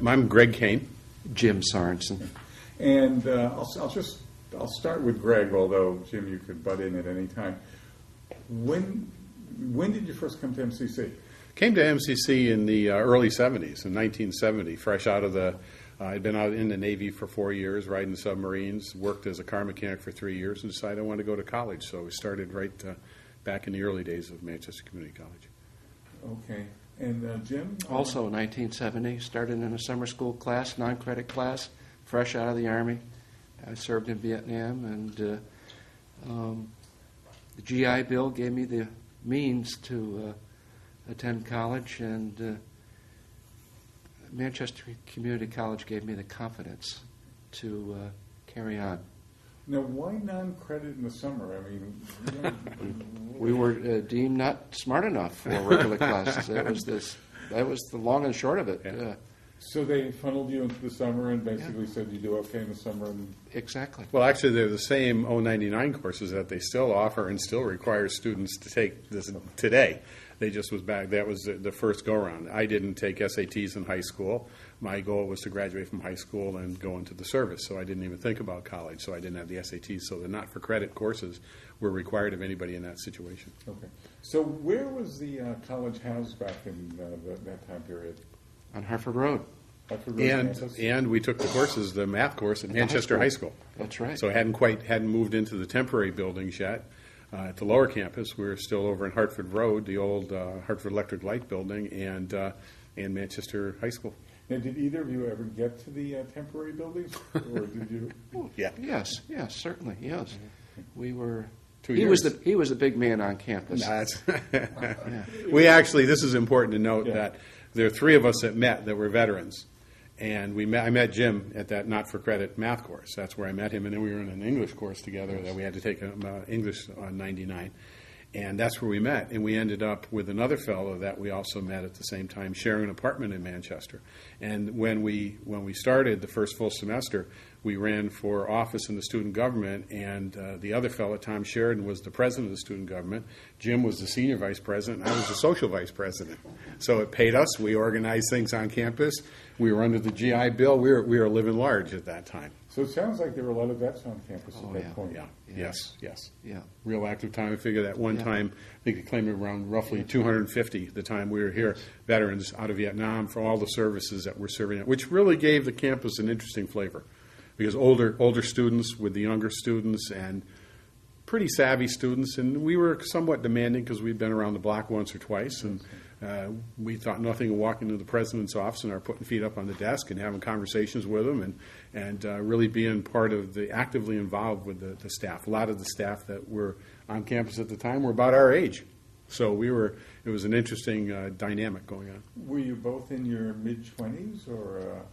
I'm Greg Kane. Jim Sorensen. And I'll start with Greg, although Jim, you could butt in at any time. When did you first come to MCC? Came to MCC in the early 70s, in 1970, fresh out of the, I'd been out in the Navy for 4 years, riding submarines, worked as a car mechanic for 3 years, and decided I wanted to go to college. So we started right back in the early days of Manchester Community College. Okay. And Jim? Also 1970, started in a summer school class, non-credit class, fresh out of the Army. I served in Vietnam, and the GI Bill gave me the means to attend college, and Manchester Community College gave me the confidence to carry on. Now, why non-credit in the summer? I mean, we were deemed not smart enough for regular classes. That was the long and short of it. Yeah. So they funneled you into the summer and basically said you do okay in the summer. Exactly. Well, actually, they're the same 099 courses that they still offer and still require students to take this today. They just was back. That was the first go-around. I didn't take SATs in high school. My goal was to graduate from high school and go into the service, so I didn't even think about college, so I didn't have the SATs. So the not-for-credit courses were required of anybody in that situation. Okay. So where was the college housed back in that time period? On Hartford Road. And we took the courses, the math course at Manchester High School. That's right. So hadn't moved into the temporary buildings yet. At the lower campus, we were still over in Hartford Road, the old Hartford Electric Light Building, and Manchester High School. Now, did either of you ever get to the temporary buildings, or did you? Yeah. Yes, certainly, yes. We were. 2 He years. was the big man on campus. We actually, this is important to note that there are three of us that met that were veterans. And I met Jim at that not-for-credit math course. That's where I met him, and then we were in an English course together that we had to take English on 99. And that's where we met. And we ended up with another fellow that we also met at the same time, sharing an apartment in Manchester. And when we started the first full semester, we ran for office in the student government, and the other fellow, Tom Sheridan, was the president of the student government. Jim was the senior vice president, and I was the social vice president. So it paid us. We organized things on campus. We were under the GI Bill. We were living large at that time. So it sounds like there were a lot of vets on campus at that point. Yeah. Yes. Yeah. Real active time. I figure that one time, I think they claimed around roughly 250 the time we were here, veterans out of Vietnam for all the services that we're serving at, which really gave the campus an interesting flavor. Because older students with the younger students and pretty savvy students, and we were somewhat demanding because we'd been around the block once or twice, and we thought nothing of walking into the president's office and putting feet up on the desk and having conversations with them and really being part of actively involved with the staff. A lot of the staff that were on campus at the time were about our age. So it was an interesting dynamic going on. Were you both in your mid-20s or?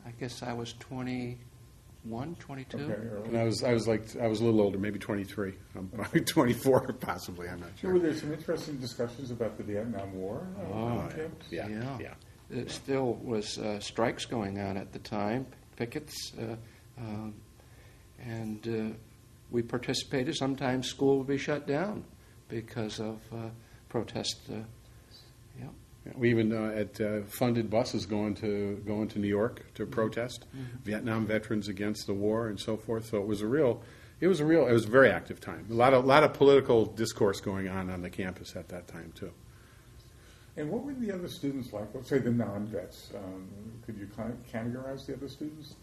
I guess I was 21, 22. Okay, And I was a little older, maybe 23. I'm probably 24, possibly. I'm not sure. Were there some interesting discussions about the Vietnam War? On campus? Yeah. There still was strikes going on at the time, pickets, and we participated. Sometimes school would be shut down because of protest. We even funded buses going to New York to protest Vietnam veterans against the war and so forth. So it was a very active time. A lot of political discourse going on the campus at that time too. And what were the other students like? Let's say the non-vets. Could you categorize the other students?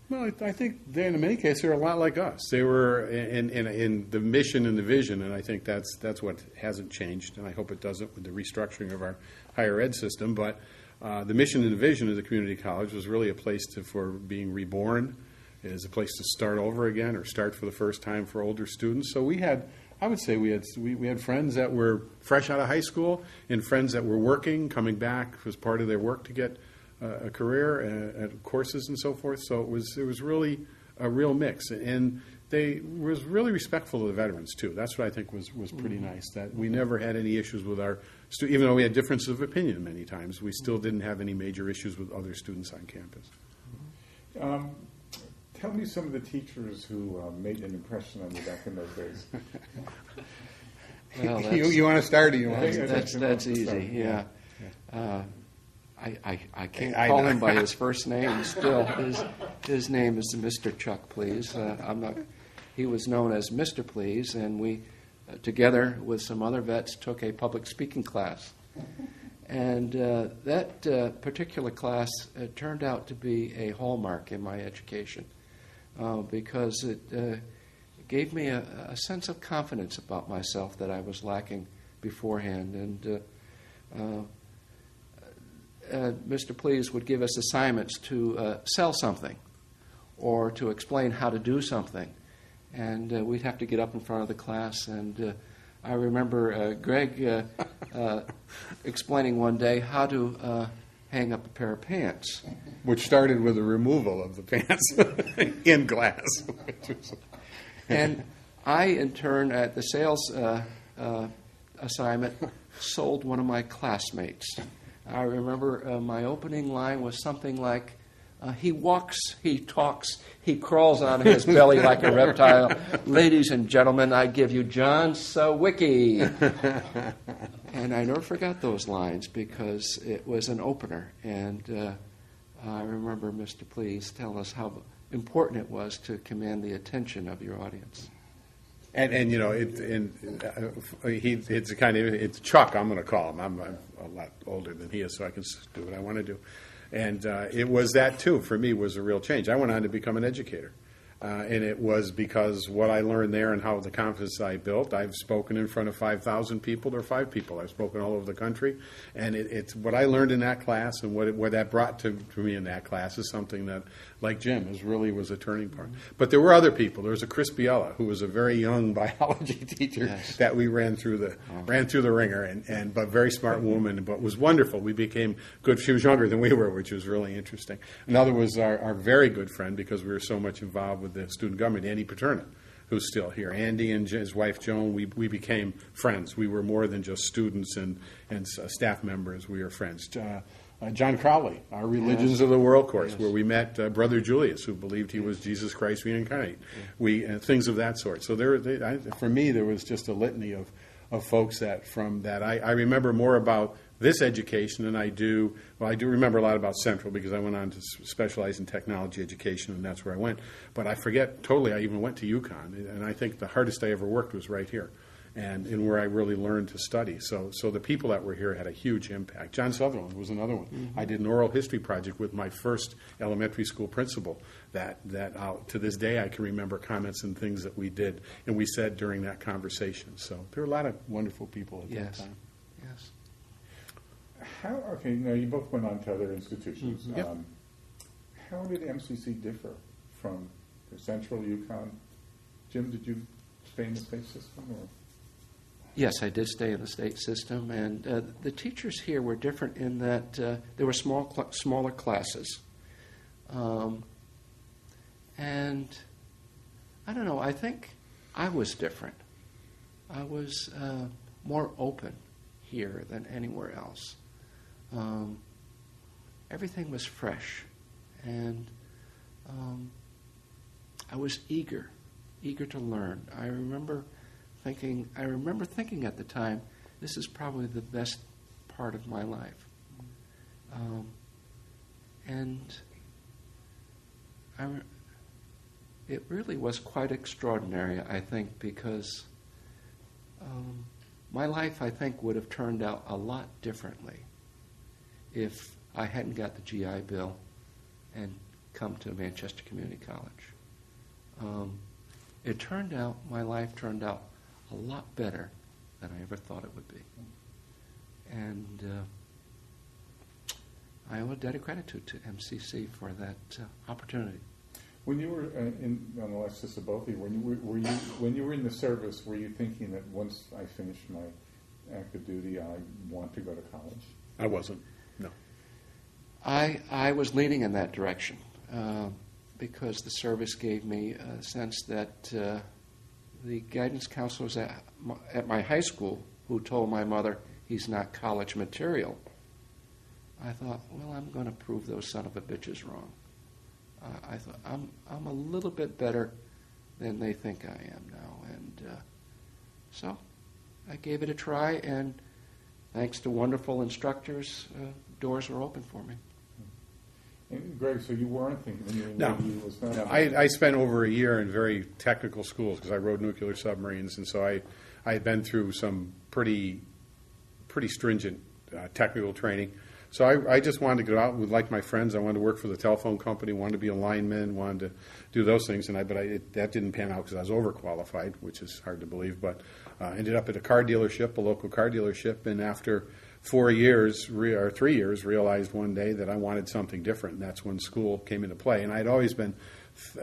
Well, I think in many cases they're a lot like us. They were in the mission and the vision, and I think that's what hasn't changed, and I hope it doesn't with the restructuring of our higher ed system. But the mission and the vision of the community college was really a place for being reborn. It is a place to start over again or start for the first time for older students. So we had friends that were fresh out of high school and friends that were working, coming back as part of their work to get a career and courses and so forth. So it was really a real mix, and they was really respectful of the veterans too. That's what I think was pretty nice. That we never had any issues with our even though we had differences of opinion many times, we still didn't have any major issues with other students on campus. Tell me some of the teachers who made an impression on you back in those days. Well, you want to start, or you want to? That's easy. Yeah. I can't I call know. him by his first name. Still, his name is Mr. Chuck Please. I'm not. He was known as Mr. Please, and we, together with some other vets, took a public speaking class. And that particular class turned out to be a hallmark in my education because it gave me a sense of confidence about myself that I was lacking beforehand. And Mr. Please would give us assignments to sell something or to explain how to do something. And we'd have to get up in front of the class. And I remember Greg explaining one day how to hang up a pair of pants. Which started with the removal of the pants in glass. And I, in turn, at the sales assignment, sold one of my classmates. I remember my opening line was something like, he walks, he talks, he crawls on his belly like a reptile. Ladies and gentlemen, I give you John Sawicki. And I never forgot those lines because it was an opener. And I remember Mr. Please telling us how important it was to command the attention of your audience. And you know, it's Chuck. I'm going to call him. I'm a lot older than he is, so I can do what I want to do. And it was that too for me was a real change. I went on to become an educator, and it was because what I learned there and how the confidence I built. I've spoken in front of 5,000 people. There are 5 people. I've spoken all over the country, and it's what I learned in that class and what that brought to me in that class is something that, like Jim, was a turning point. But there were other people. There was a Chris Biella, who was a very young biology teacher Yes. that we ran through the ringer, but very smart woman, but was wonderful. We became good. She was younger than we were, which was really interesting. Another was our very good friend, because we were so much involved with the student government, Andy Paterna, who's still here. Andy and his wife Joan, we became friends. We were more than just students and staff members. We were friends. John Crowley, our Religions of the World course, where we met Brother Julius, who believed he was Jesus Christ reincarnate. We things of that sort. So for me, there was just a litany of folks that from that I remember more about this education than I do. Well, I do remember a lot about Central because I went on to specialize in technology education, and that's where I went. But I forget totally I even went to UConn, and I think the hardest I ever worked was right here. And where I really learned to study. So the people that were here had a huge impact. John Sutherland was another one. Mm-hmm. I did an oral history project with my first elementary school principal that to this day I can remember comments and things that we did and we said during that conversation. So there were a lot of wonderful people at that time. Yes. Okay, now you both went on to other institutions. Mm-hmm. Yep. How did MCC differ from the Central, UConn? Jim, did you stay in the state system or? Yes, I did stay in the state system, and the teachers here were different in that there were smaller classes. And I don't know, I think I was different. I was more open here than anywhere else. Everything was fresh, and I was eager to learn. I remember thinking at the time, this is probably the best part of my life. It really was quite extraordinary, I think, because my life, I think, would have turned out a lot differently if I hadn't got the GI Bill and come to Manchester Community College. My life turned out a lot better than I ever thought it would be. And I owe a debt of gratitude to MCC for that opportunity. When you were on Alexis, to both of you, when you were in the service, were you thinking that once I finish my active duty, I want to go to college? I wasn't, no. I was leaning in that direction because the service gave me a sense that the guidance counselors at my high school who told my mother he's not college material, I thought, well, I'm going to prove those son of a bitches wrong. I thought, I'm a little bit better than they think I am now. And so I gave it a try, and thanks to wonderful instructors, doors were open for me. And Greg, so you weren't thinking, I mean, No. maybe it was not. No, I spent over a year in very technical schools because I rode nuclear submarines, and so I had been through some pretty stringent technical training. So I just wanted to go out with like my friends. I wanted to work for the telephone company, wanted to be a lineman, wanted to do those things, and that didn't pan out because I was overqualified, which is hard to believe. But ended up at a car dealership, a local car dealership, and after 4 years or 3 years, realized one day that I wanted something different, and that's when school came into play. And I'd always been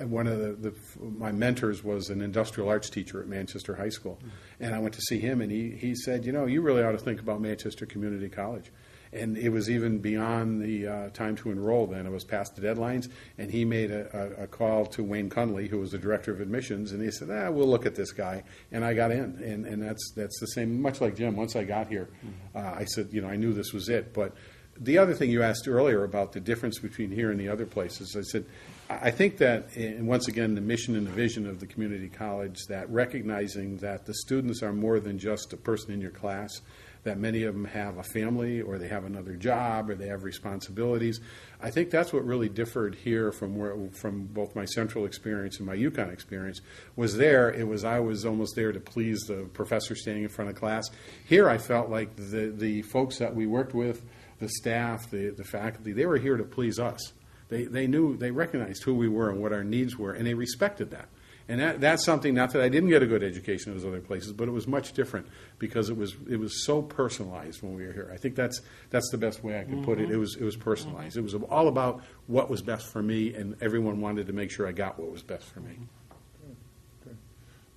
one of my mentors was an industrial arts teacher at Manchester High School, and I went to see him, and he said, you really ought to think about Manchester Community College. And it was even beyond the time to enroll then. It was past the deadlines, and he made a call to Wayne Cunley, who was the director of admissions, and he said, we'll look at this guy. And I got in, and that's the same, much like Jim. Once I got here, I said, I knew this was it. But the other thing you asked earlier about the difference between here and the other places, I said, I think that, and once again, the mission and the vision of the community college, that recognizing that the students are more than just a person in your class, that many of them have a family or they have another job or they have responsibilities. I think that's what really differed here from both my Central experience and my UConn experience. I was almost there to please the professor standing in front of class. Here I felt like the folks that we worked with, the staff, the faculty, they were here to please us. They recognized who we were and what our needs were, and they respected that. And that's something, not that I didn't get a good education in those other places, but it was much different because it was so personalized when we were here. I think that's the best way I could put it. It was personalized. It was all about what was best for me, and everyone wanted to make sure I got what was best for me. Good.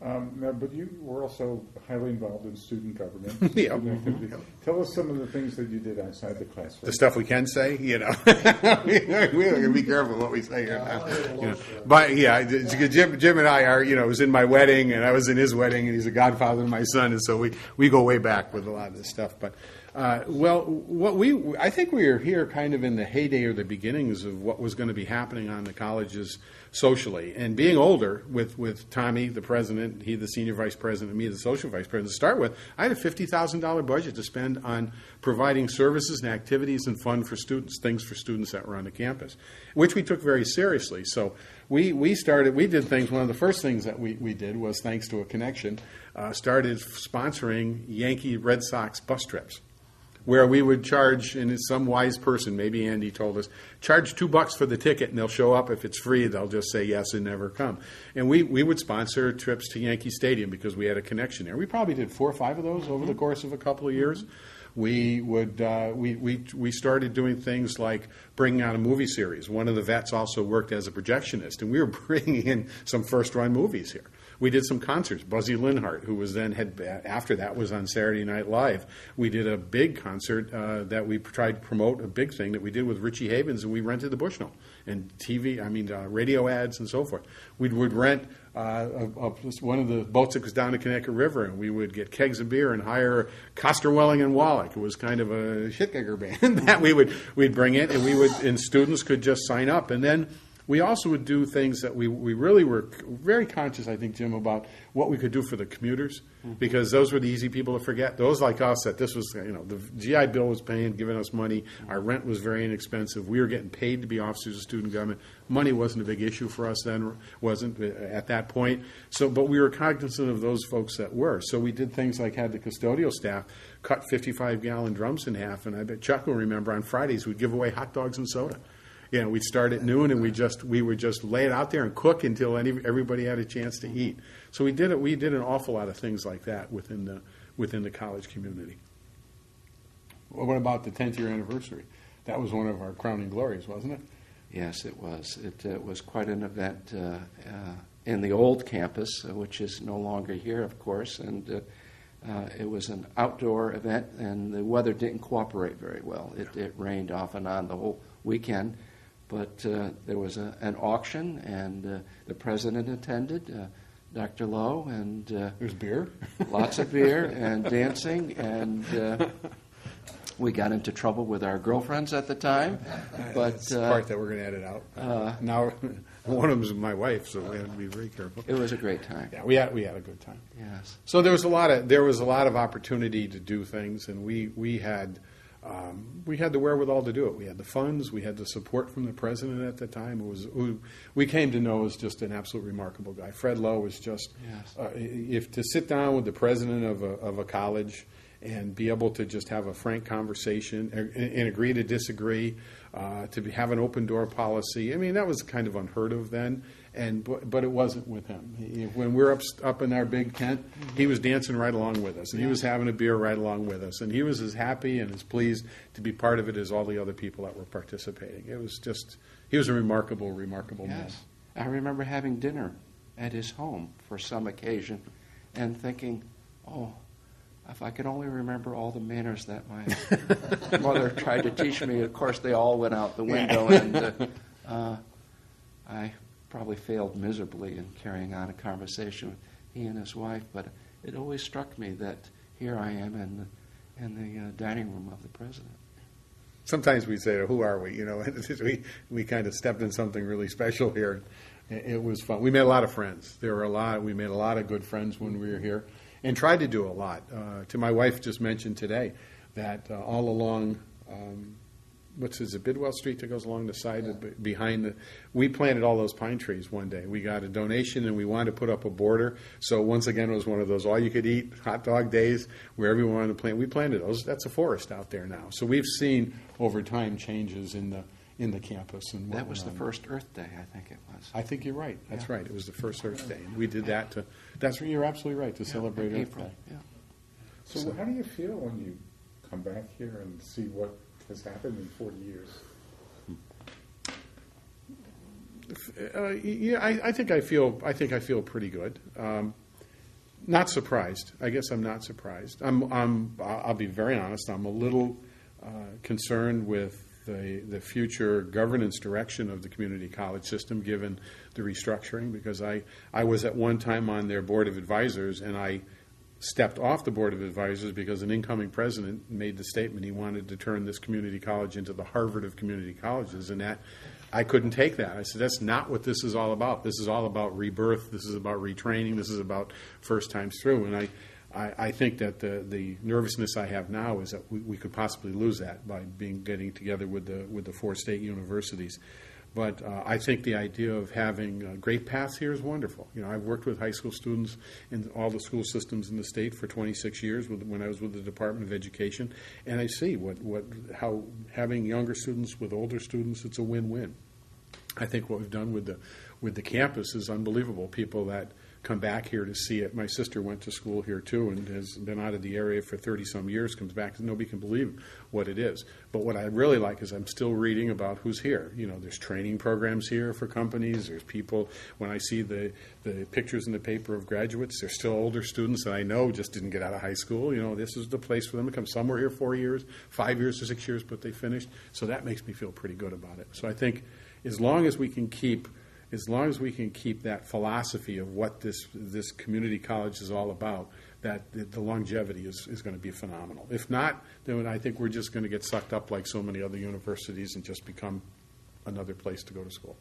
Now, but you were also highly involved in student government. Yeah. Student activity. Tell us some of the things that you did outside the classroom. The stuff we can say, we have to be careful what we say here now. But yeah, Jim and I are, it was in my wedding, and I was in his wedding, and he's a godfather of my son, and so we go way back with a lot of this stuff. But I think we were here kind of in the heyday or the beginnings of what was going to be happening on the colleges socially. And being older with Tommy, the president, he the senior vice president, and me the social vice president, to start with, I had a $50,000 budget to spend on providing services and activities and fun for students, things for students that were on the campus, which we took very seriously. So we did things. One of the first things that we did was, thanks to a connection, started sponsoring Yankee Red Sox bus trips, where we would charge, and it's some wise person, maybe Andy told us, charge $2 for the ticket and they'll show up. If it's free, they'll just say yes and never come. And we would sponsor trips to Yankee Stadium because we had a connection there. We probably did 4 or 5 of those over the course of a couple of years. We started doing things like bringing out a movie series. One of the vets also worked as a projectionist, and we were bringing in some first-run movies here. We did some concerts. Buzzy Linhart, who was then after that was on Saturday Night Live. We did a big concert that we tried to promote, a big thing that we did with Richie Havens, and we rented the Bushnell and radio ads and so forth. We would rent one of the boats that goes down the Connecticut River, and we would get kegs of beer and hire Coster Welling and Wallach. It was kind of a shitkicker band that we'd bring in, and students could just sign up, and then we also would do things that we really were very conscious, I think, Jim, about what we could do for the commuters, because those were the easy people to forget. Those like us, that this was, the GI Bill was giving us money. Our rent was very inexpensive. We were getting paid to be officers of student government. Money wasn't a big issue for us then, wasn't at that point. But we were cognizant of those folks that were. So we did things like had the custodial staff cut 55-gallon drums in half, and I bet Chuck will remember on Fridays we'd give away hot dogs and soda. We'd start at noon, and we would just lay it out there and cook until everybody had a chance to eat. So we did an awful lot of things like that within the college community. Well, what about the 10th year anniversary? That was one of our crowning glories, wasn't it? Yes, it was. It was quite an event in the old campus, which is no longer here, of course, and it was an outdoor event, and the weather didn't cooperate very well. It rained off and on the whole weekend. But there was an auction, and the president attended, Dr. Lowe, and there's beer, lots of beer and dancing, and we got into trouble with our girlfriends at the time. But that's the part that we're going to edit out. Now, one of them is my wife, so we have to be very careful. It was a great time. Yeah, we had a good time. Yes. So there was a lot of opportunity to do things, and we had we had the wherewithal to do it. We had the funds, we had the support from the president at the time, who we came to know as just an absolute remarkable guy. Fred Lowe was just, Yes. if to sit down with the president of a college and be able to just have a frank conversation and agree to disagree, have an open door policy. I mean, that was kind of unheard of then, but it wasn't with him. When we're up in our big tent, he was dancing right along with us, and he was having a beer right along with us, and he was as happy and as pleased to be part of it as all the other people that were participating. It was just, he was a remarkable man. Yes. I remember having dinner at his home for some occasion and thinking, oh, if I could only remember all the manners that my mother tried to teach me. Of course, they all went out the window, and I probably failed miserably in carrying on a conversation with he and his wife. But it always struck me that here I am in the dining room of the president. Sometimes we say, "Who are we?" We kind of stepped in something really special here. It was fun. We made a lot of friends. We made a lot of good friends when we were here, and tried to do a lot. To my wife, just mentioned today that all along, is it Bidwell Street that goes along the side behind we planted all those pine trees one day. We got a donation and we wanted to put up a border. So once again, it was one of those all-you-could-eat hot dog days where everyone wanted to plant. We planted those. That's a forest out there now. So we've seen over time changes in the campus. And that was the first Earth Day, I think it was. I think you're right. That's Yeah. right. It was the first Earth Day. And we did that you're absolutely right, to celebrate Earth April. Day. Yeah. So how do you feel when you come back here and see what has happened in 40 years? I think I feel pretty good. Not surprised. I guess I'm not surprised. I'll be very honest. I'm a little concerned with the future governance direction of the community college system, given the restructuring. Because I was at one time on their board of advisors, and I stepped off the board of advisors because an incoming president made the statement he wanted to turn this community college into the Harvard of community colleges, and that I couldn't take that. I said, that's not what this is all about. This is all about rebirth. This is about retraining. This is about first times through. And I think that the nervousness I have now is that we could possibly lose that by getting together with the 4 state universities. But I think the idea of having great paths here is wonderful. I've worked with high school students in all the school systems in the state for 26 years when I was with the Department of Education, and I see how having younger students with older students, it's a win-win. I think what we've done with the campus is unbelievable. People that come back here to see it. My sister went to school here too and has been out of the area for 30-some years, comes back and nobody can believe what it is. But what I really like is I'm still reading about who's here. There's training programs here for companies. There's people, when I see the pictures in the paper of graduates, they're still older students that I know just didn't get out of high school. This is the place for them to come. Some were here 4 years, 5 years or 6 years, but they finished. So that makes me feel pretty good about it. So I think as long as we can keep that philosophy of what this community college is all about, that the longevity is going to be phenomenal. If not, then I think we're just going to get sucked up like so many other universities and just become another place to go to school.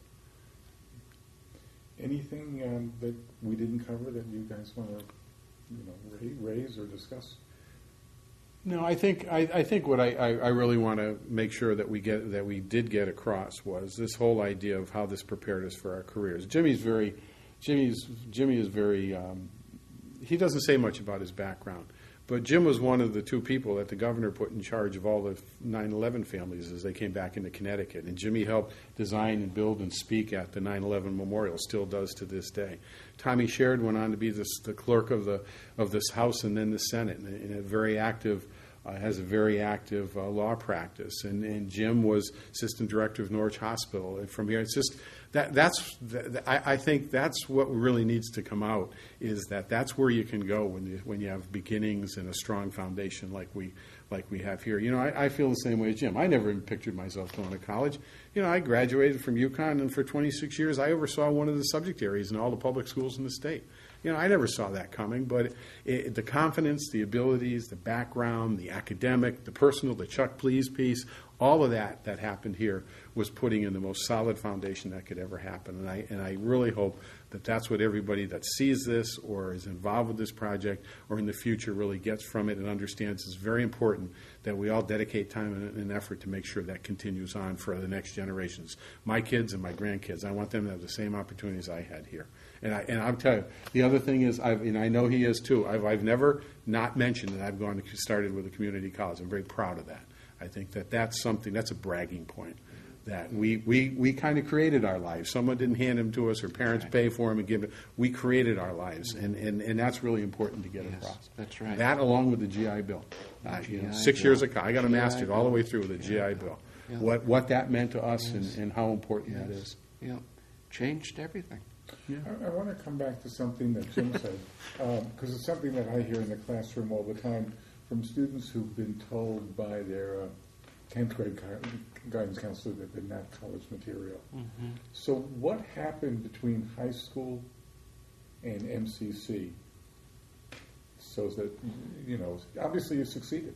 Anything that we didn't cover that you guys want to raise or discuss? No, I think what I really want to make sure that we did get across was this whole idea of how this prepared us for our careers. Jimmy is very. He doesn't say much about his background, but Jim was one of the 2 people that the governor put in charge of all the 9/11 families as they came back into Connecticut, and Jimmy helped design and build and speak at the 9/11 memorial. Still does to this day. Tommy Sherrod went on to be the clerk of this House and then the Senate, and a very active. Has a very active law practice, and Jim was assistant director of Norwich Hospital. And from here, it's just I think that's what really needs to come out, is that's where you can go when you have beginnings and a strong foundation like we have here. I feel the same way as Jim. I never even pictured myself going to college. I graduated from UConn, and for 26 years I oversaw one of the subject areas in all the public schools in the state. I never saw that coming, but the confidence, the abilities, the background, the academic, the personal, the Chuck Please piece, all of that happened here was putting in the most solid foundation that could ever happen. And I really hope that that's what everybody that sees this or is involved with this project or in the future really gets from it and understands it's very important that we all dedicate time and effort to make sure that continues on for the next generations. My kids and my grandkids, I want them to have the same opportunities I had here. And I'll tell you, the other thing is, and I know he is too, I've never not mentioned that I've started with a community college. I'm very proud of that. I think that's something, that's a bragging point. That we kind of created our lives. Someone didn't hand them to us, or parents pay for them and give it. We created our lives, and that's really important to get across. That's right. That, along with the GI Bill. 6 years ago, I got a master's all the way through with the GI Bill. Yeah. What that meant to us and how important that is. Yeah, changed everything. Yeah. I want to come back to something that Jim said, because it's something that I hear in the classroom all the time from students who've been told by their 10th grade guidance counselor that they're not college material. Mm-hmm. So what happened between high school and MCC so that, obviously you succeeded.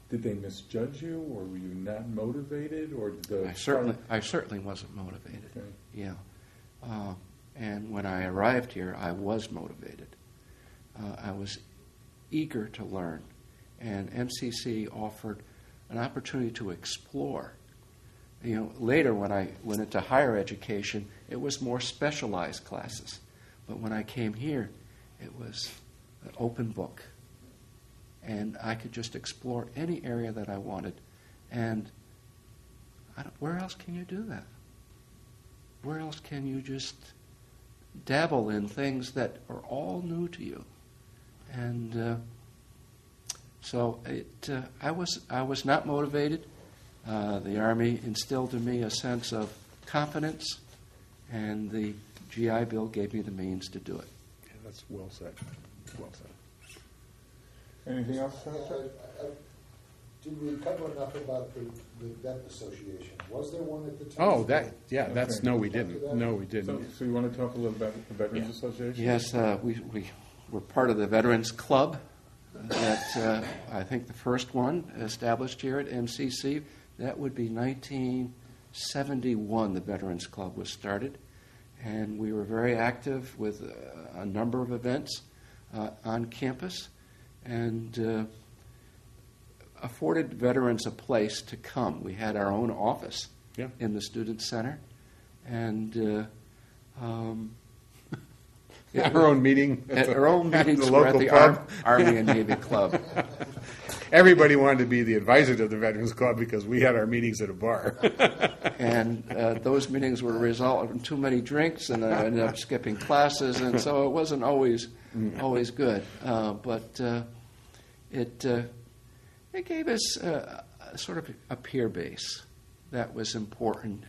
Did they misjudge you, or were you not motivated, or did the... I certainly wasn't motivated. Okay. Yeah. And when I arrived here, I was motivated. I was eager to learn. And MCC offered an opportunity to explore. Later when I went into higher education, it was more specialized classes. But when I came here, it was an open book. And I could just explore any area that I wanted. And where else can you do that? Where else can you just dabble in things that are all new to you? And so I was not motivated. The Army instilled in me a sense of confidence, and the GI Bill gave me the means to do it. Yeah, that's well said. Well said. Anything else? Did we cover enough about the vet association? Was there one at the time? Oh, that's, no, we didn't. No, we didn't. So you want to talk a little about the Veterans Association? Yes, we were part of the Veterans Club. That I think the first one established here at MCC. That would be 1971. The Veterans Club was started, and we were very active with a number of events on campus, and afforded veterans a place to come. We had our own office in the Student Center, and Our own meeting. Our own meetings the were at local the pub. Army and Navy Club. Everybody wanted to be the advisor to the Veterans Club because we had our meetings at a bar. And those meetings were a result of too many drinks, and I ended up skipping classes, and so it wasn't always good. But it gave us sort of a peer base that was important,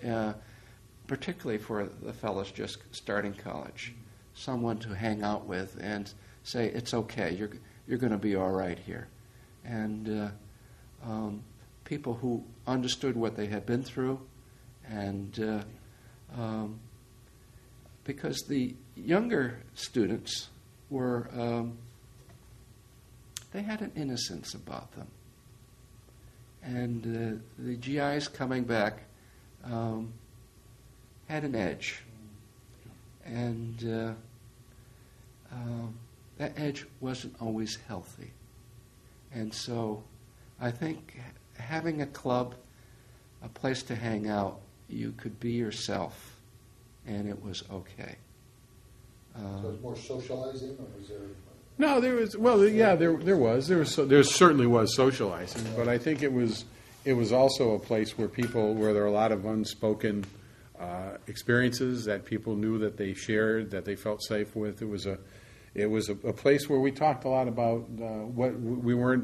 particularly for the fellows just starting college. Someone to hang out with and say, it's okay, you're going to be all right here. And people who understood what they had been through, and because the younger students were, they had an innocence about them. And the GIs coming back had an edge. And that edge wasn't always healthy. And so I think having a club, a place to hang out, you could be yourself, and it was okay. So it was more socializing, or was there... No, there was. Well, yeah, there was. There certainly was socializing, but I think it was also a place where there were a lot of unspoken experiences that people knew that they shared, that they felt safe with. It was a place where we talked a lot about where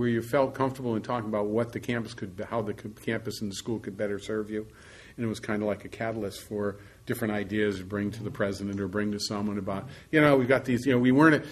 you felt comfortable in talking about what the campus how the campus and the school could better serve you, and it was kind of like a catalyst for different ideas to bring to the president or bring to someone about, we've got these, we weren't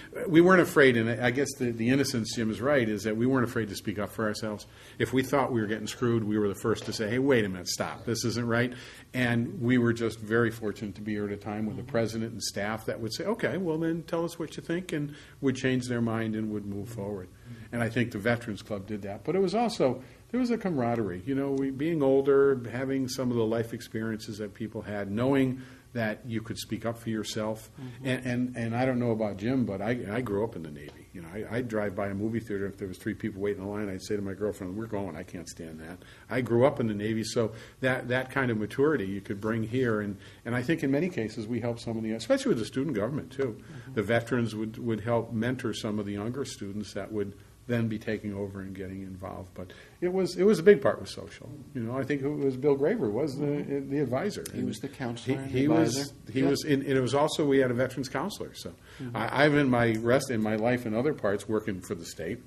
afraid, and I guess the innocence, Jim is right, is that we weren't afraid to speak up for ourselves. If we thought we were getting screwed, we were the first to say, hey, wait a minute, stop, this isn't right. And we were just very fortunate to be here at a time with the president and staff that would say, okay, well then tell us what you think, and would change their mind and would move forward. And I think the Veterans Club did that. But it was also, there was a camaraderie. Being older, having some of the life experiences that people had, knowing that you could speak up for yourself. And I don't know about Jim, but I grew up in the Navy. You know, I'd drive by a movie theater. If there was 3 people waiting in line, I'd say to my girlfriend, "We're going. I can't stand that." I grew up in the Navy, so that kind of maturity you could bring here. And I think in many cases we help some of the, especially with the student government too. The veterans would help mentor some of the younger students that would then be taking over and getting involved. But it was a big part with social. You know, I think it was Bill Graver was the advisor. He was the counselor. He was, and it was also, we had a veterans counselor. So I've in my life and other parts working for the state,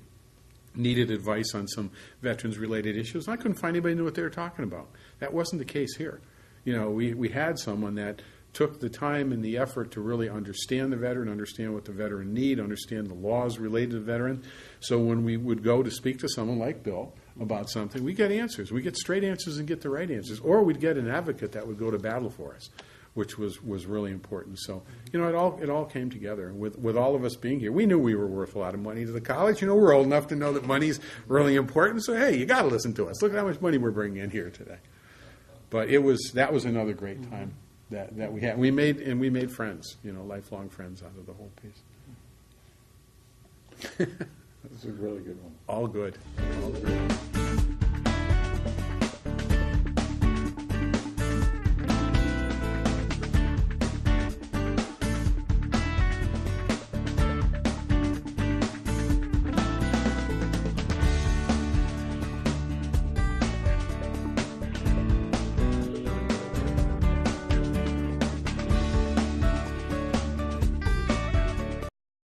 needed advice on some veterans related issues. And I couldn't find anybody who knew what they were talking about. That wasn't the case here. You know, we had someone that took the time and the effort to really understand the veteran, understand what the veteran need, understand the laws related to the veteran. So when we would go to speak to someone like Bill about something, we get answers. We get straight answers and get the right answers. Or we'd get an advocate that would go to battle for us, which was really important. So, you know, it all came together. With all of us being here, we knew we were worth a lot of money to the college. You know, we're old enough to know that money's really important. So, hey, you got to listen to us. Look at how much money we're bringing in here today. But that was another great time that we had. We made friends, you know, lifelong friends out of the whole piece. That's a really good one. All good. All good.